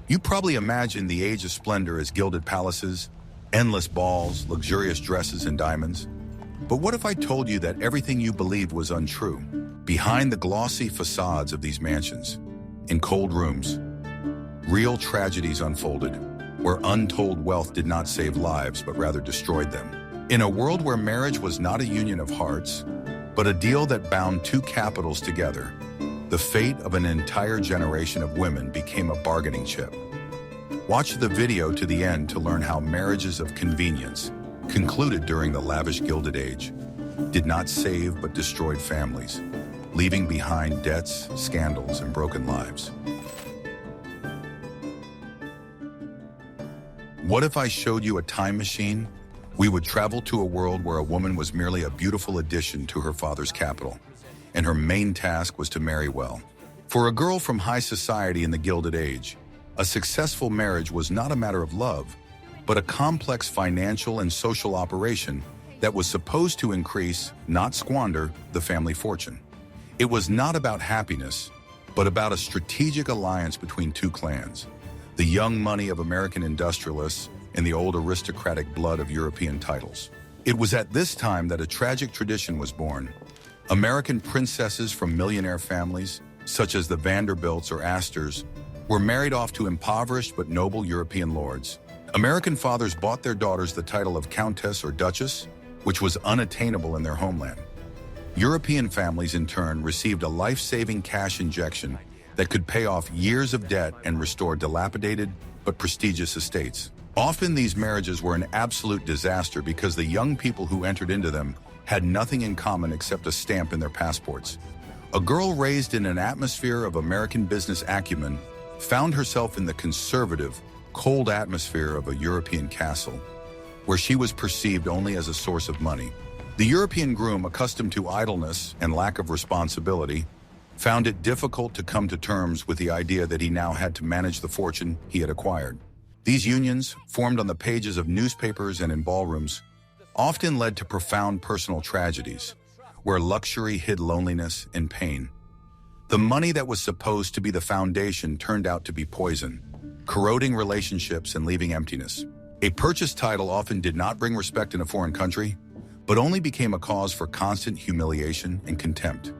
You probably imagine the age of splendor as gilded palaces, endless balls, luxurious dresses, and diamonds. But what if I told you that everything you believed was untrue? Behind the glossy facades of these mansions, in cold rooms, real tragedies unfolded, where untold wealth did not save lives but rather destroyed them. In a world where marriage was not a union of hearts, but a deal that bound two capitals together, the fate of an entire generation of women became a bargaining chip. Watch the video to the end to learn how marriages of convenience, concluded during the lavish Gilded Age, did not save but destroyed families, leaving behind debts, scandals, and broken lives. What if I showed you a time machine? We would travel to a world where a woman was merely a beautiful addition to her father's capital, and her main task was to marry well. For a girl from high society in the Gilded Age, a successful marriage was not a matter of love, but a complex financial and social operation that was supposed to increase, not squander, the family fortune. It was not about happiness, but about a strategic alliance between two clans, the young money of American industrialists and the old aristocratic blood of European titles. It was at this time that a tragic tradition was born. American princesses from millionaire families, such as the Vanderbilts or Astors, were married off to impoverished but noble European lords. American fathers bought their daughters the title of Countess or Duchess, which was unattainable in their homeland. European families, in turn, received a life-saving cash injection that could pay off years of debt and restore dilapidated but prestigious estates. Often these marriages were an absolute disaster because the young people who entered into them had nothing in common except a stamp in their passports. A girl raised in an atmosphere of American business acumen found herself in the conservative, cold atmosphere of a European castle, where she was perceived only as a source of money. The European groom, accustomed to idleness and lack of responsibility, found it difficult to come to terms with the idea that he now had to manage the fortune he had acquired. These unions, formed on the pages of newspapers and in ballrooms, often led to profound personal tragedies, where luxury hid loneliness and pain. The money that was supposed to be the foundation turned out to be poison, corroding relationships and leaving emptiness. A purchased title often did not bring respect in a foreign country, but only became a cause for constant humiliation and contempt.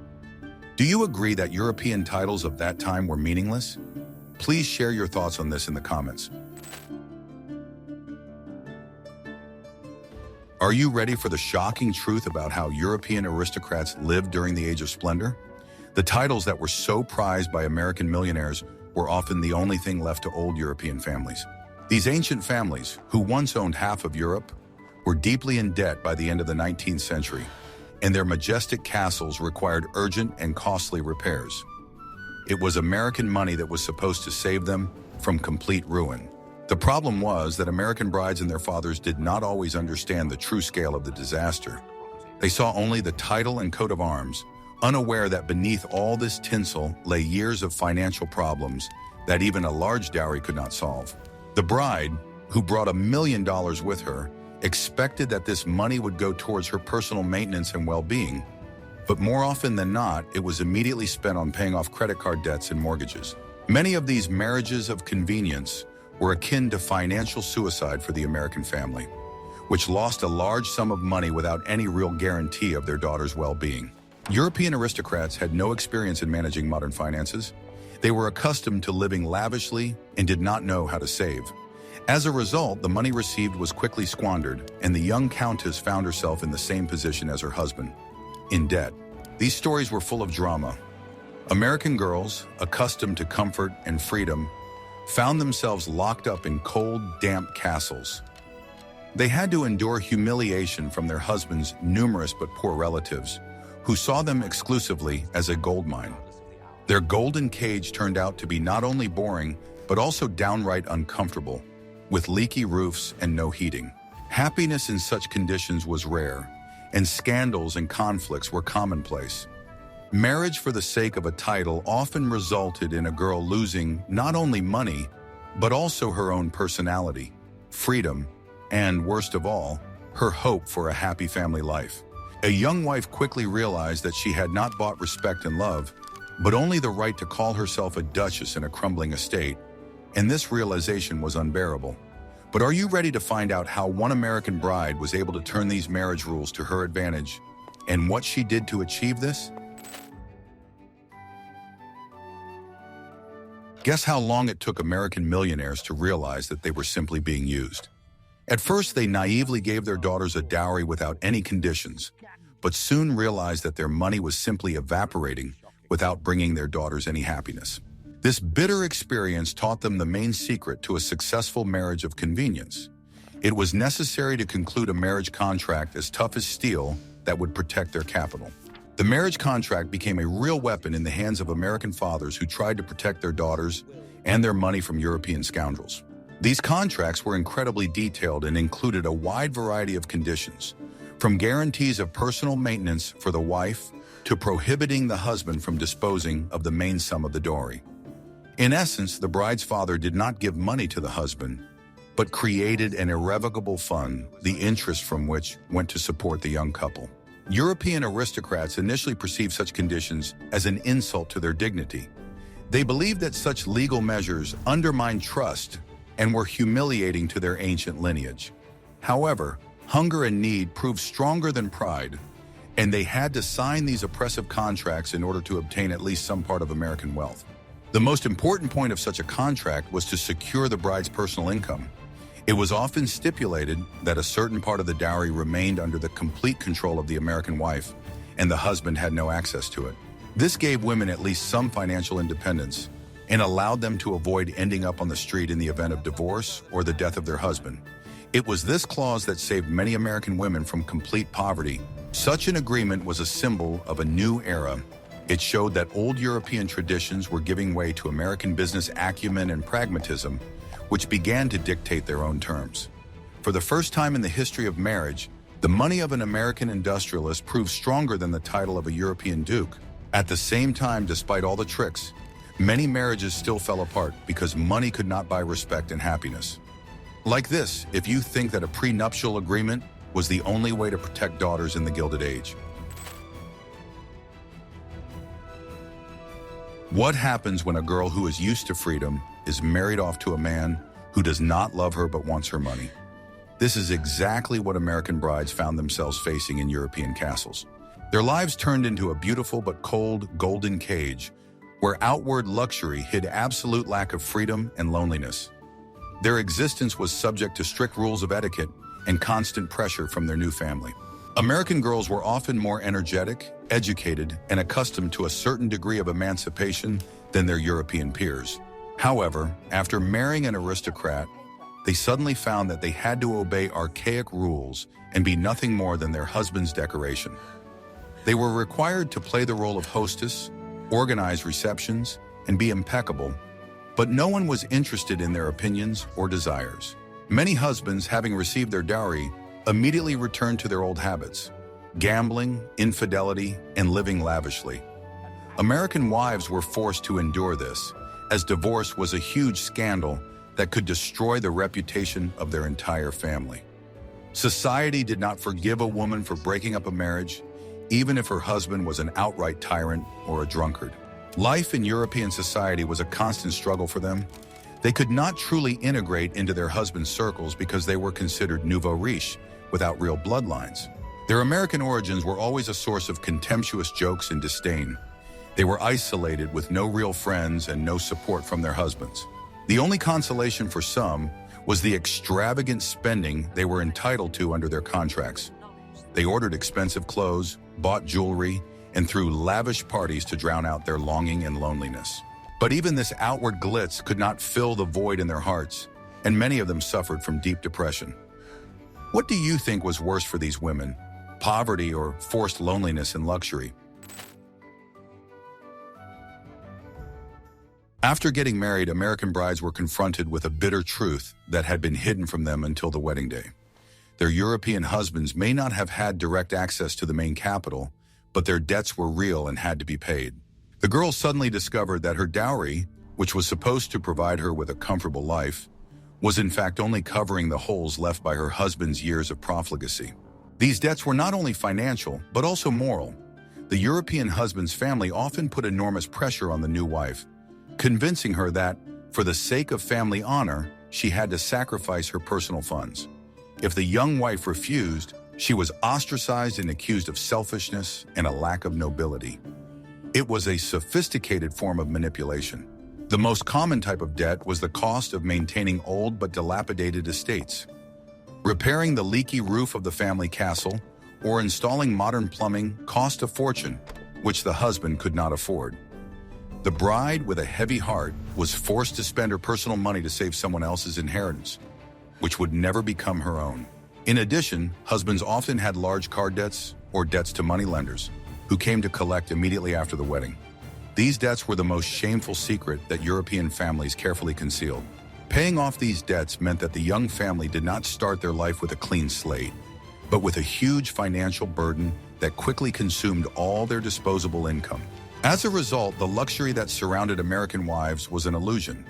Do you agree that European titles of that time were meaningless? Please share your thoughts on this in the comments. Are you ready for the shocking truth about how European aristocrats lived during the Age of Splendor? The titles that were so prized by American millionaires were often the only thing left to old European families. These ancient families, who once owned half of Europe, were deeply in debt by the end of the 19th century, and their majestic castles required urgent and costly repairs. It was American money that was supposed to save them from complete ruin. The problem was that American brides and their fathers did not always understand the true scale of the disaster. They saw only the title and coat of arms, unaware that beneath all this tinsel lay years of financial problems that even a large dowry could not solve. The bride, who brought $1 million with her, expected that this money would go towards her personal maintenance and well-being, but more often than not, it was immediately spent on paying off credit card debts and mortgages. Many of these marriages of convenience were akin to financial suicide for the American family, which lost a large sum of money without any real guarantee of their daughter's well-being. European aristocrats had no experience in managing modern finances. They were accustomed to living lavishly and did not know how to save. As a result, the money received was quickly squandered, and the young countess found herself in the same position as her husband, in debt. These stories were full of drama. American girls, accustomed to comfort and freedom, found themselves locked up in cold, damp castles. They had to endure humiliation from their husbands' numerous but poor relatives, who saw them exclusively as a gold mine. Their golden cage turned out to be not only boring, but also downright uncomfortable, with leaky roofs and no heating. Happiness in such conditions was rare, and scandals and conflicts were commonplace. Marriage for the sake of a title often resulted in a girl losing not only money, but also her own personality, freedom, and, worst of all, her hope for a happy family life. A young wife quickly realized that she had not bought respect and love, but only the right to call herself a duchess in a crumbling estate, and this realization was unbearable. But are you ready to find out how one American bride was able to turn these marriage rules to her advantage, and what she did to achieve this? Guess how long it took American millionaires to realize that they were simply being used. At first, they naively gave their daughters a dowry without any conditions, but soon realized that their money was simply evaporating without bringing their daughters any happiness. This bitter experience taught them the main secret to a successful marriage of convenience. It was necessary to conclude a marriage contract as tough as steel that would protect their capital. The marriage contract became a real weapon in the hands of American fathers who tried to protect their daughters and their money from European scoundrels. These contracts were incredibly detailed and included a wide variety of conditions, from guarantees of personal maintenance for the wife to prohibiting the husband from disposing of the main sum of the dowry. In essence, the bride's father did not give money to the husband, but created an irrevocable fund, the interest from which went to support the young couple. European aristocrats initially perceived such conditions as an insult to their dignity. They believed that such legal measures undermined trust and were humiliating to their ancient lineage. However, hunger and need proved stronger than pride, and they had to sign these oppressive contracts in order to obtain at least some part of American wealth. The most important point of such a contract was to secure the bride's personal income. It was often stipulated that a certain part of the dowry remained under the complete control of the American wife, and the husband had no access to it. This gave women at least some financial independence and allowed them to avoid ending up on the street in the event of divorce or the death of their husband. It was this clause that saved many American women from complete poverty. Such an agreement was a symbol of a new era. It showed that old European traditions were giving way to American business acumen and pragmatism, which began to dictate their own terms. For the first time in the history of marriage, the money of an American industrialist proved stronger than the title of a European duke. At the same time, despite all the tricks, many marriages still fell apart because money could not buy respect and happiness. Like this, if you think that a prenuptial agreement was the only way to protect daughters in the Gilded Age. What happens when a girl who is used to freedom is married off to a man who does not love her but wants her money? This is exactly what American brides found themselves facing in European castles. Their lives turned into a beautiful but cold golden cage where outward luxury hid absolute lack of freedom and loneliness. Their existence was subject to strict rules of etiquette and constant pressure from their new family. American girls were often more energetic, educated, and accustomed to a certain degree of emancipation than their European peers. However, after marrying an aristocrat, they suddenly found that they had to obey archaic rules and be nothing more than their husband's decoration. They were required to play the role of hostess, organize receptions, and be impeccable, but no one was interested in their opinions or desires. Many husbands, having received their dowry, immediately returned to their old habits: gambling, infidelity, and living lavishly. American wives were forced to endure this, as divorce was a huge scandal that could destroy the reputation of their entire family. Society did not forgive a woman for breaking up a marriage, even if her husband was an outright tyrant or a drunkard. Life in European society was a constant struggle for them. They could not truly integrate into their husbands' circles because they were considered nouveau riche, without real bloodlines. Their American origins were always a source of contemptuous jokes and disdain. They were isolated with no real friends and no support from their husbands. The only consolation for some was the extravagant spending they were entitled to under their contracts. They ordered expensive clothes, bought jewelry, and threw lavish parties to drown out their longing and loneliness. But even this outward glitz could not fill the void in their hearts, and many of them suffered from deep depression. What do you think was worse for these women, poverty or forced loneliness and luxury? After getting married, American brides were confronted with a bitter truth that had been hidden from them until the wedding day. Their European husbands may not have had direct access to the main capital, but their debts were real and had to be paid. The girl suddenly discovered that her dowry, which was supposed to provide her with a comfortable life, was in fact only covering the holes left by her husband's years of profligacy. These debts were not only financial, but also moral. The European husband's family often put enormous pressure on the new wife, convincing her that, For the sake of family honor, she had to sacrifice her personal funds. If the young wife refused, she was ostracized and accused of selfishness and a lack of nobility. It was a sophisticated form of manipulation. The most common type of debt was the cost of maintaining old but dilapidated estates. Repairing the leaky roof of the family castle or installing modern plumbing cost a fortune, which the husband could not afford. The bride, with a heavy heart, was forced to spend her personal money to save someone else's inheritance, which would never become her own. In addition, husbands often had large car debts or debts to moneylenders, who came to collect immediately after the wedding. These debts were the most shameful secret that European families carefully concealed. Paying off these debts meant that the young family did not start their life with a clean slate, but with a huge financial burden that quickly consumed all their disposable income. As a result, the luxury that surrounded American wives was an illusion.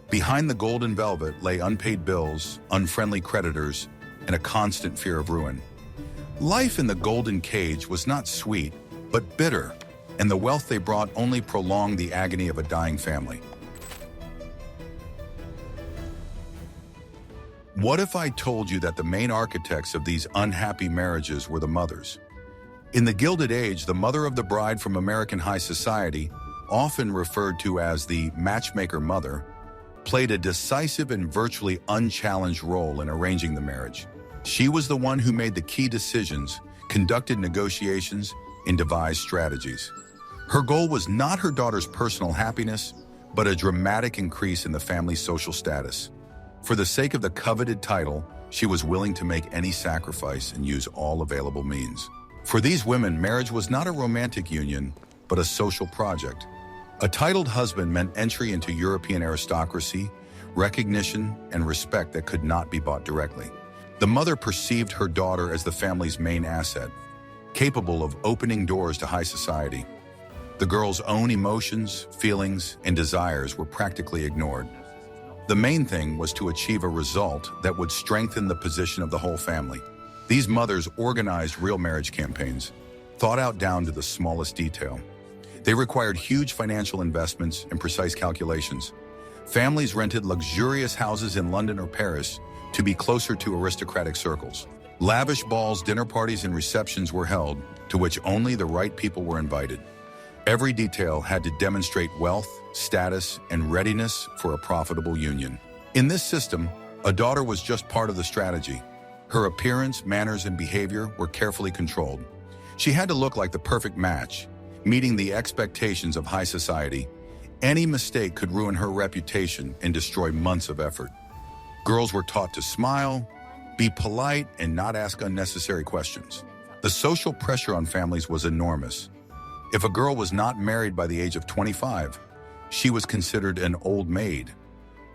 Behind the golden velvet lay unpaid bills, unfriendly creditors, and a constant fear of ruin. Life in the golden cage was not sweet, but bitter, and the wealth they brought only prolonged the agony of a dying family. What if I told you that the main architects of these unhappy marriages were the mothers? In the Gilded Age, the mother of the bride from American high society, often referred to as the matchmaker mother, played a decisive and virtually unchallenged role in arranging the marriage. She was the one who made the key decisions, conducted negotiations, and devised strategies. Her goal was not her daughter's personal happiness, but a dramatic increase in the family's social status. For the sake of the coveted title, she was willing to make any sacrifice and use all available means. For these women, marriage was not a romantic union, but a social project. A titled husband meant entry into European aristocracy, recognition, and respect that could not be bought directly. The mother perceived her daughter as the family's main asset, capable of opening doors to high society. The girl's own emotions, feelings, and desires were practically ignored. The main thing was to achieve a result that would strengthen the position of the whole family. These mothers organized real marriage campaigns, thought out down to the smallest detail. They required huge financial investments and precise calculations. Families rented luxurious houses in London or Paris to be closer to aristocratic circles. Lavish balls, dinner parties, and receptions were held, to which only the right people were invited. Every detail had to demonstrate wealth, status, and readiness for a profitable union. In this system, a daughter was just part of the strategy. Her appearance, manners, and behavior were carefully controlled. She had to look like the perfect match, meeting the expectations of high society. Any mistake could ruin her reputation and destroy months of effort. Girls were taught to smile, be polite, and not ask unnecessary questions. The social pressure on families was enormous. If a girl was not married by the age of 25, she was considered an old maid.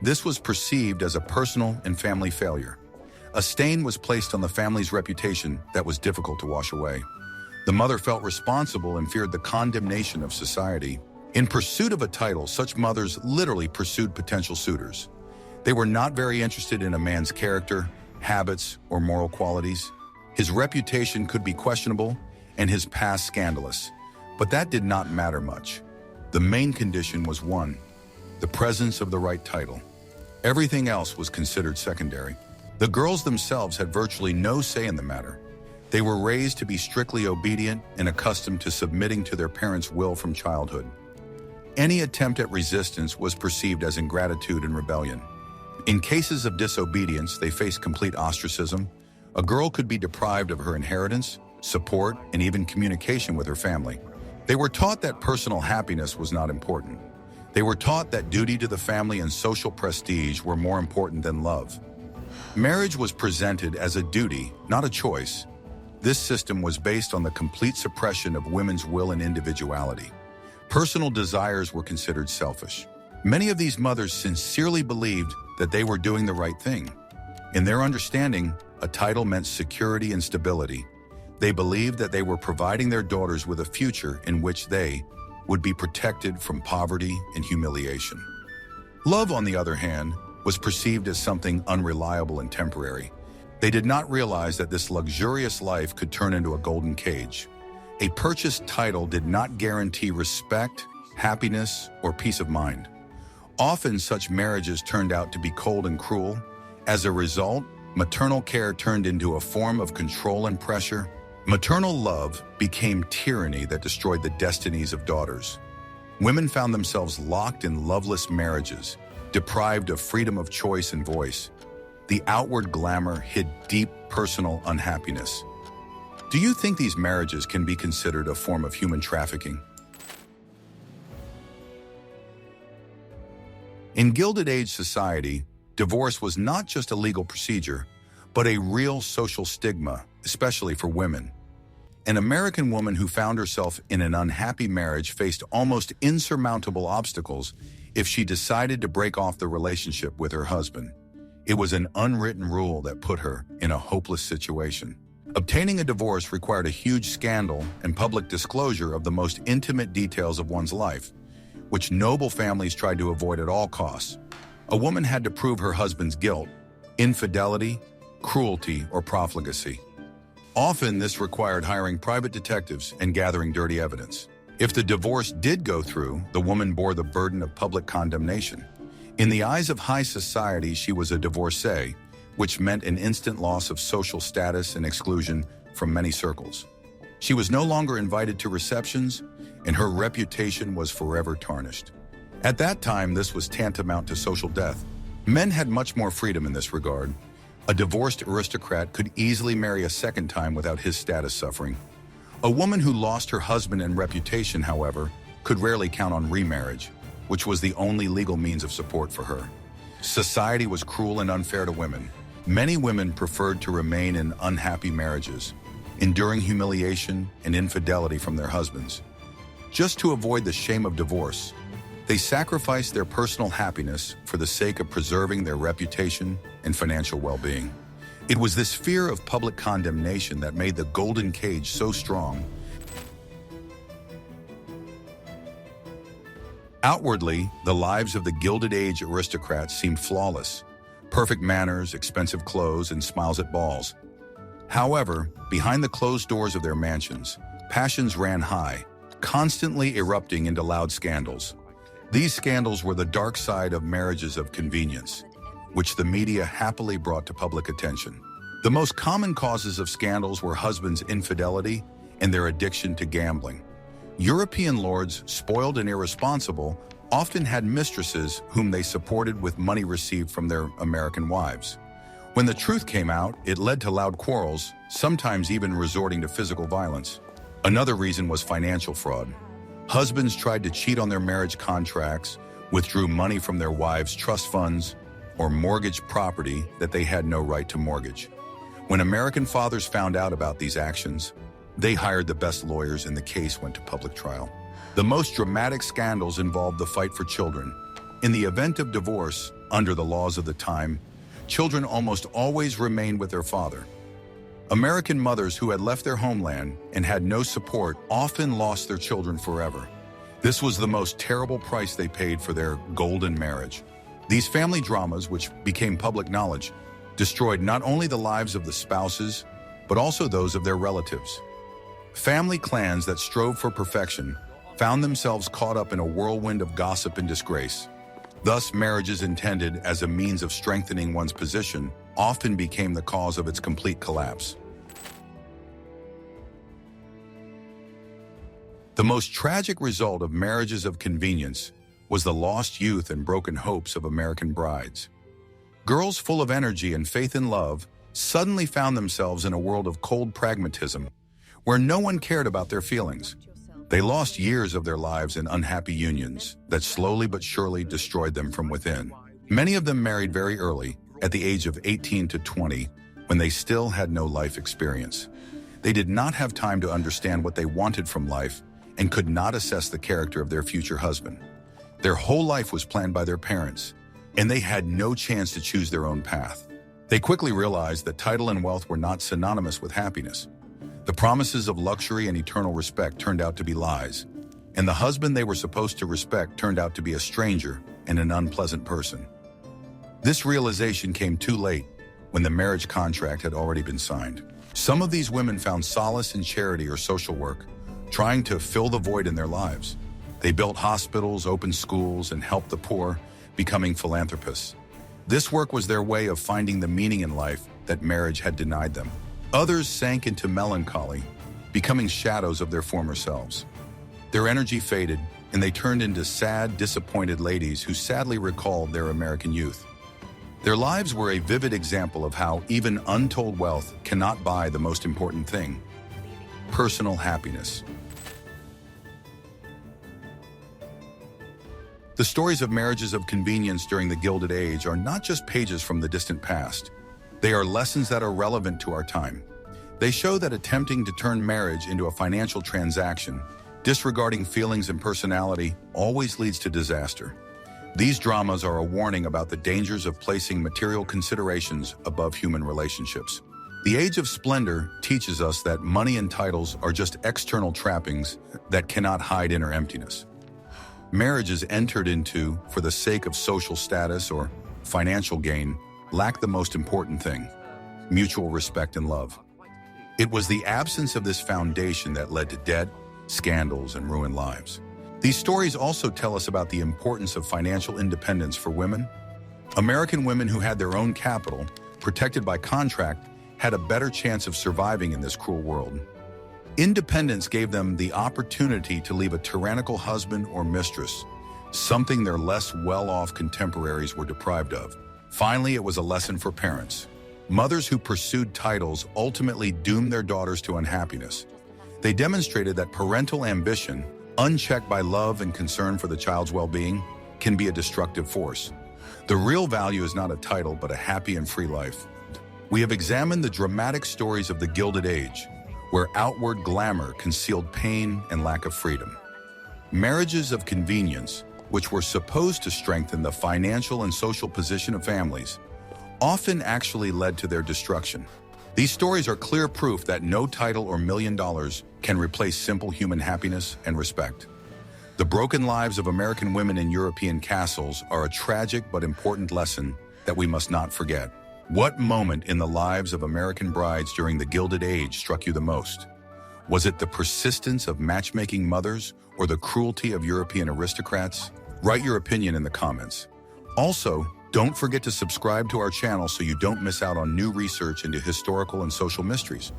This was perceived as a personal and family failure. A stain was placed on the family's reputation that was difficult to wash away. The mother felt responsible and feared the condemnation of society. In pursuit of a title, such mothers literally pursued potential suitors. They were not very interested in a man's character, habits, or moral qualities. His reputation could be questionable and his past scandalous, but that did not matter much. The main condition was one, the presence of the right title. Everything else was considered secondary. The girls themselves had virtually no say in the matter. They were raised to be strictly obedient and accustomed to submitting to their parents' will from childhood. Any attempt at resistance was perceived as ingratitude and rebellion. In cases of disobedience, they faced complete ostracism. A girl could be deprived of her inheritance, support, and even communication with her family. They were taught that personal happiness was not important. They were taught that duty to the family and social prestige were more important than love. Marriage was presented as a duty, not a choice. This system was based on the complete suppression of women's will and individuality. Personal desires were considered selfish. Many of these mothers sincerely believed that they were doing the right thing. In their understanding, a title meant security and stability. They believed that they were providing their daughters with a future in which they would be protected from poverty and humiliation. Love, on the other hand, was perceived as something unreliable and temporary. They did not realize that this luxurious life could turn into a golden cage. A purchased title did not guarantee respect, happiness, or peace of mind. Often such marriages turned out to be cold and cruel. As a result, maternal care turned into a form of control and pressure. Maternal love became tyranny that destroyed the destinies of daughters. Women found themselves locked in loveless marriages, deprived of freedom of choice and voice. The outward glamour hid deep personal unhappiness. Do you think these marriages can be considered a form of human trafficking? In Gilded Age society, divorce was not just a legal procedure, but a real social stigma, especially for women. An American woman who found herself in an unhappy marriage faced almost insurmountable obstacles if she decided to break off the relationship with her husband. It was an unwritten rule that put her in a hopeless situation. Obtaining a divorce required a huge scandal and public disclosure of the most intimate details of one's life, which noble families tried to avoid at all costs. A woman had to prove her husband's guilt, infidelity, cruelty, or profligacy. Often this required hiring private detectives and gathering dirty evidence. If the divorce did go through, the woman bore the burden of public condemnation. In the eyes of high society, she was a divorcee, which meant an instant loss of social status and exclusion from many circles. She was no longer invited to receptions, and her reputation was forever tarnished. At that time, this was tantamount to social death. Men had much more freedom in this regard. A divorced aristocrat could easily marry a second time without his status suffering. A woman who lost her husband and reputation, however, could rarely count on remarriage, which was the only legal means of support for her. Society was cruel and unfair to women. Many women preferred to remain in unhappy marriages, enduring humiliation and infidelity from their husbands. Just to avoid the shame of divorce, they sacrificed their personal happiness for the sake of preserving their reputation and financial well-being. It was this fear of public condemnation that made the golden cage so strong. Outwardly, the lives of the Gilded Age aristocrats seemed flawless. Perfect manners, expensive clothes, and smiles at balls. However, behind the closed doors of their mansions, passions ran high, constantly erupting into loud scandals. These scandals were the dark side of marriages of convenience, which the media happily brought to public attention. The most common causes of scandals were husbands' infidelity and their addiction to gambling. European lords, spoiled and irresponsible, often had mistresses whom they supported with money received from their American wives. When the truth came out, it led to loud quarrels, sometimes even resorting to physical violence. Another reason was financial fraud. Husbands tried to cheat on their marriage contracts, withdrew money from their wives' trust funds, or mortgaged property that they had no right to mortgage. When American fathers found out about these actions, they hired the best lawyers and the case went to public trial. The most dramatic scandals involved the fight for children. In the event of divorce, under the laws of the time, children almost always remained with their father. American mothers who had left their homeland and had no support often lost their children forever. This was the most terrible price they paid for their golden marriage. These family dramas, which became public knowledge, destroyed not only the lives of the spouses, but also those of their relatives. Family clans that strove for perfection found themselves caught up in a whirlwind of gossip and disgrace. Thus, marriages intended as a means of strengthening one's position often became the cause of its complete collapse. The most tragic result of marriages of convenience was the lost youth and broken hopes of American brides. Girls full of energy and faith in love suddenly found themselves in a world of cold pragmatism, where no one cared about their feelings. They lost years of their lives in unhappy unions that slowly but surely destroyed them from within. Many of them married very early, at the age of 18 to 20, when they still had no life experience. They did not have time to understand what they wanted from life and could not assess the character of their future husband. Their whole life was planned by their parents, and they had no chance to choose their own path. They quickly realized that title and wealth were not synonymous with happiness. The promises of luxury and eternal respect turned out to be lies, and the husband they were supposed to respect turned out to be a stranger and an unpleasant person. This realization came too late, when the marriage contract had already been signed. Some of these women found solace in charity or social work, trying to fill the void in their lives. They built hospitals, opened schools, and helped the poor, becoming philanthropists. This work was their way of finding the meaning in life that marriage had denied them. Others sank into melancholy, becoming shadows of their former selves. Their energy faded, and they turned into sad, disappointed ladies who sadly recalled their American youth. Their lives were a vivid example of how even untold wealth cannot buy the most important thing: personal happiness. The stories of marriages of convenience during the Gilded Age are not just pages from the distant past. They are lessons that are relevant to our time. They show that attempting to turn marriage into a financial transaction, disregarding feelings and personality, always leads to disaster. These dramas are a warning about the dangers of placing material considerations above human relationships. The Age of Splendor teaches us that money and titles are just external trappings that cannot hide inner emptiness. Marriages entered into for the sake of social status or financial gain lack the most important thing: mutual respect and love. It was the absence of this foundation that led to debt, scandals, and ruined lives. These stories also tell us about the importance of financial independence for women. American women who had their own capital, protected by contract, had a better chance of surviving in this cruel world. Independence gave them the opportunity to leave a tyrannical husband or mistress, something their less well-off contemporaries were deprived of. Finally, it was a lesson for parents. Mothers who pursued titles ultimately doomed their daughters to unhappiness. They demonstrated that parental ambition, unchecked by love and concern for the child's well-being, can be a destructive force. The real value is not a title, but a happy and free life. We have examined the dramatic stories of the Gilded Age, where outward glamour concealed pain and lack of freedom. Marriages of convenience, which were supposed to strengthen the financial and social position of families, often actually led to their destruction. These stories are clear proof that no title or $1 million can replace simple human happiness and respect. The broken lives of American women in European castles are a tragic but important lesson that we must not forget. What moment in the lives of American brides during the Gilded Age struck you the most? Was it the persistence of matchmaking mothers or the cruelty of European aristocrats? Write your opinion in the comments. Also, don't forget to subscribe to our channel so you don't miss out on new research into historical and social mysteries.